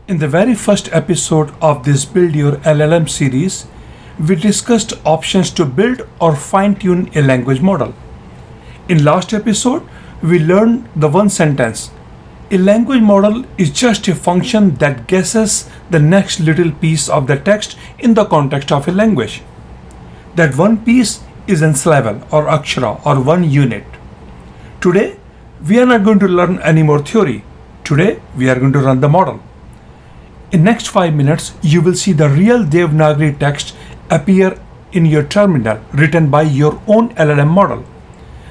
In the very first episode of this Build Your LLM series, we discussed options to build or fine-tune a language model. In last episode, we learned the one sentence. A language model is just a function that guesses the next little piece of the text in the context of a language. That one piece is an syllable or akshara or one unit. Today, we are not going to learn any more theory. Today, we are going to run the model. In next 5 minutes, you will see the real Devanagari text appear in your terminal written by your own LLM model.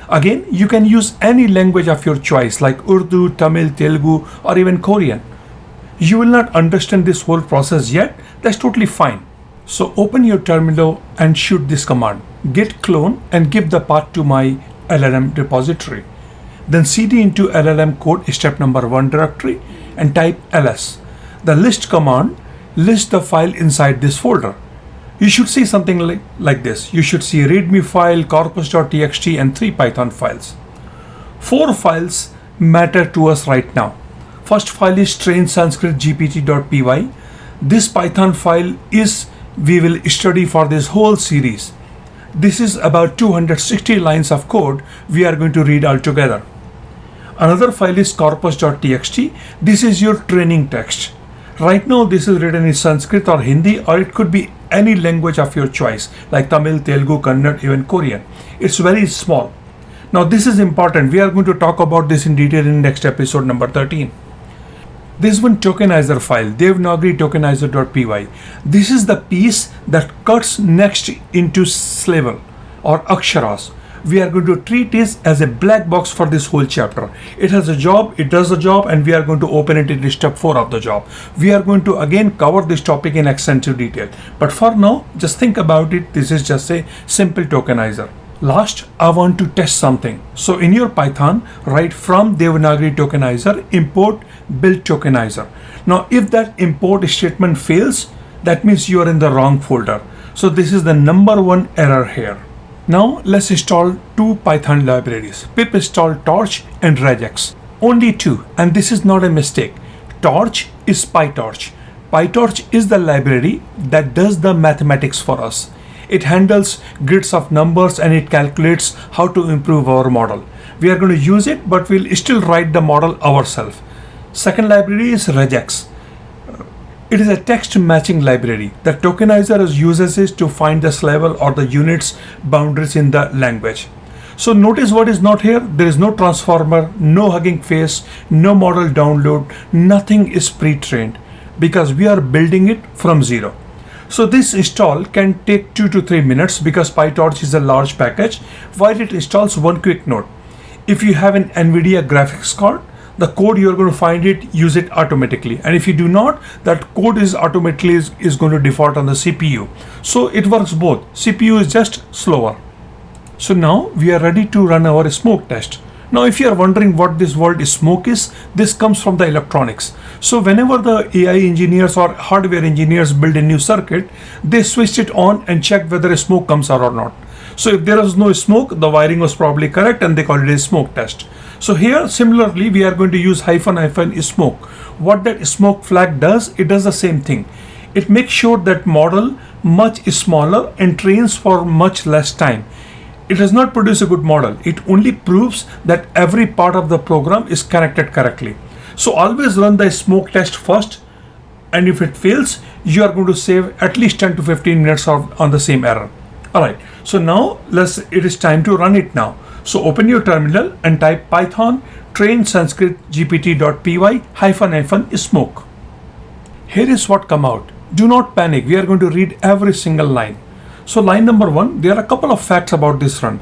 Again, you can use any language of your choice like Urdu, Tamil, Telugu or even Korean. You will not understand this whole process yet, that's totally fine. So open your terminal and shoot this command, git clone and give the path to my LLM repository. Then cd into LLM code step number 1 directory and type ls. The list command lists the file inside this folder. You should see something like this. You should see readme file, corpus.txt and 3 Python files. 4 files matter to us right now. First file is train Sanskrit gpt.py. This Python file is we will study for this whole series. This is about 260 lines of code we are going to read all together. Another file is corpus.txt. This is your training text. Right now this is written in Sanskrit or Hindi, or it could be any language of your choice like Tamil, Telugu, Kannada, even Korean. It's very small. Now this is important. We are going to talk about this in detail in next episode number 13. This one tokenizer file, Devanagari tokenizer.py. This is the piece that cuts next into syllable or aksharas. We are going to treat this as a black box for this whole chapter. It has a job, it does the job, and we are going to open it in step 4 of the job. We are going to again cover this topic in extensive detail. But for now, just think about it. This is just a simple tokenizer. Last, I want to test something. So in your Python, write from Devanagari tokenizer, import build tokenizer. Now, if that import statement fails, that means you are in the wrong folder. So this is the number 1 error here. Now let's install 2 Python libraries, pip install torch and regex. Only 2, and this is not a mistake. Torch is PyTorch. PyTorch is the library that does the mathematics for us. It handles grids of numbers and it calculates how to improve our model. We are going to use it, but we'll still write the model ourselves. Second library is regex. It is a text matching library. The tokenizer uses it to find the syllable or the units boundaries in the language. So notice what is not here. There is no transformer, no Hugging Face, no model download, nothing is pre-trained because we are building it from zero. So this install can take 2 to 3 minutes because PyTorch is a large package. While it installs, one quick note. If you have an NVIDIA graphics card, the code you're going to find it, use it automatically. And if you do not, that code is automatically is going to default on the CPU. So it works both. CPU is just slower. So now we are ready to run our smoke test. Now if you are wondering what this word smoke is, this comes from the electronics. So whenever the AI engineers or hardware engineers build a new circuit, they switch it on and check whether a smoke comes out or not. So if there is no smoke, the wiring was probably correct and they call it a smoke test. So here similarly we are going to use -- smoke. What that smoke flag does, it does the same thing. It makes sure that model much smaller and trains for much less time. It does not produce a good model. It only proves that every part of the program is connected correctly. So always run the smoke test first, and if it fails, you are going to save at least 10 to 15 minutes on the same error. Alright, so now it is time to run it now. So open your terminal and type python train sanskrit gpt.py -- smoke. Here is what come out. Do not panic. We are going to read every single line. So line number 1, there are a couple of facts about this run.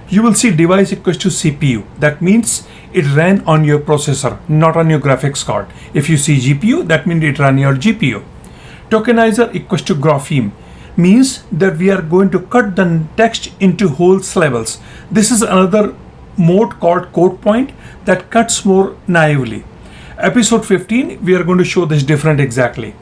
You will see device equals to CPU. That means it ran on your processor, not on your graphics card. If you see GPU, that means it ran your GPU. Tokenizer equals to grapheme. Means that we are going to cut the text into whole syllables. This is another mode called code point that cuts more naively. Episode 15, we are going to show this different exactly.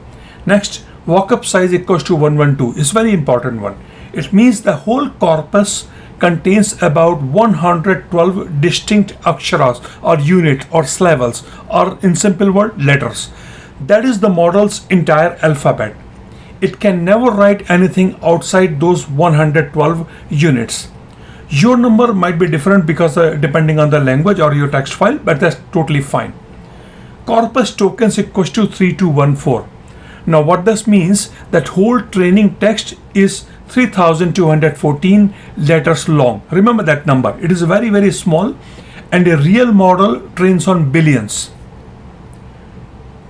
Next, walkup size equals to 112 is very important one. It means the whole corpus contains about 112 distinct aksharas or units or syllables, or in simple word letters. That is the model's entire alphabet. It can never write anything outside those 112 units. Your number might be different because depending on the language or your text file, but that's totally fine. Corpus tokens equals to 3214. Now what this means, that whole training text is 3214 letters long. Remember that number. It is very, very small, and a real model trains on billions.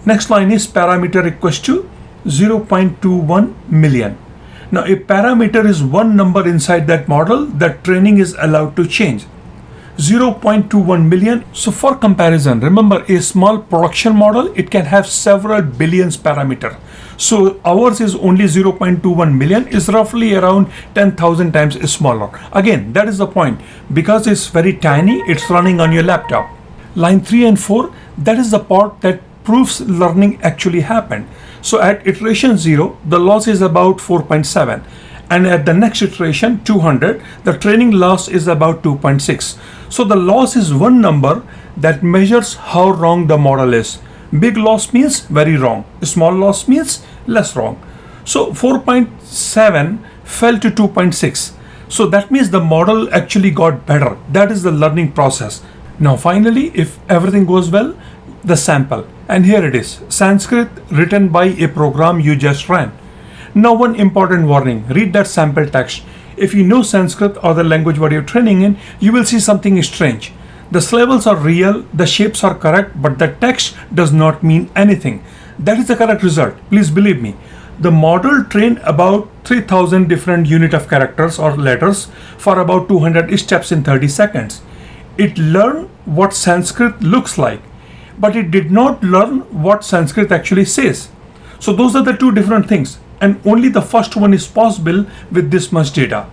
Next line is parameter equals to 0.21 million. Now a parameter is one number inside that model that training is allowed to change. 0.21 million. So for comparison, remember, a small production model, it can have several billions parameter. So ours is only 0.21 million, is roughly around 10,000 times smaller. Again, that is the point. Because it's very tiny, it's running on your laptop. Line 3 and 4, that is the part that proves learning actually happened. So at iteration 0, the loss is about 4.7. And at the next iteration 200, the training loss is about 2.6. So the loss is one number that measures how wrong the model is. Big loss means very wrong. Small loss means less wrong. So 4.7 fell to 2.6. So that means the model actually got better. That is the learning process. Now finally, if everything goes well, the sample. And here it is. Sanskrit written by a program you just ran. Now one important warning, read that sample text. If you know Sanskrit or the language what you're training in, you will see something strange. The syllables are real, the shapes are correct, but the text does not mean anything. That is the correct result, please believe me. The model trained about 3000 different unit of characters or letters for about 200 steps in 30 seconds. It learned what Sanskrit looks like, but it did not learn what Sanskrit actually says. So those are the two different things. And only the first one is possible with this much data.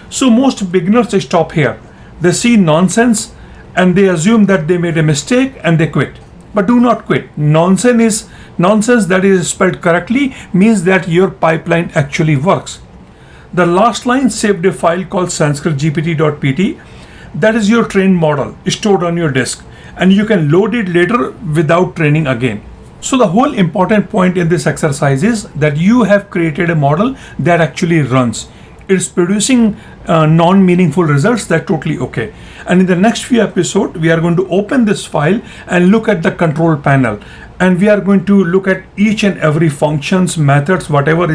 So most beginners stop here. They see nonsense and they assume that they made a mistake and they quit. But do not quit. Nonsense that is spelled correctly means that your pipeline actually works. The last line saved a file called sanskritgpt.pt. That is your trained model stored on your disk, and you can load it later without training again. So the whole important point in this exercise is that you have created a model that actually runs. It's producing non-meaningful results. That's totally okay. And in the next few episodes, we are going to open this file and look at the control panel. And we are going to look at each and every functions, methods, whatever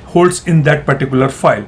holds in that particular file.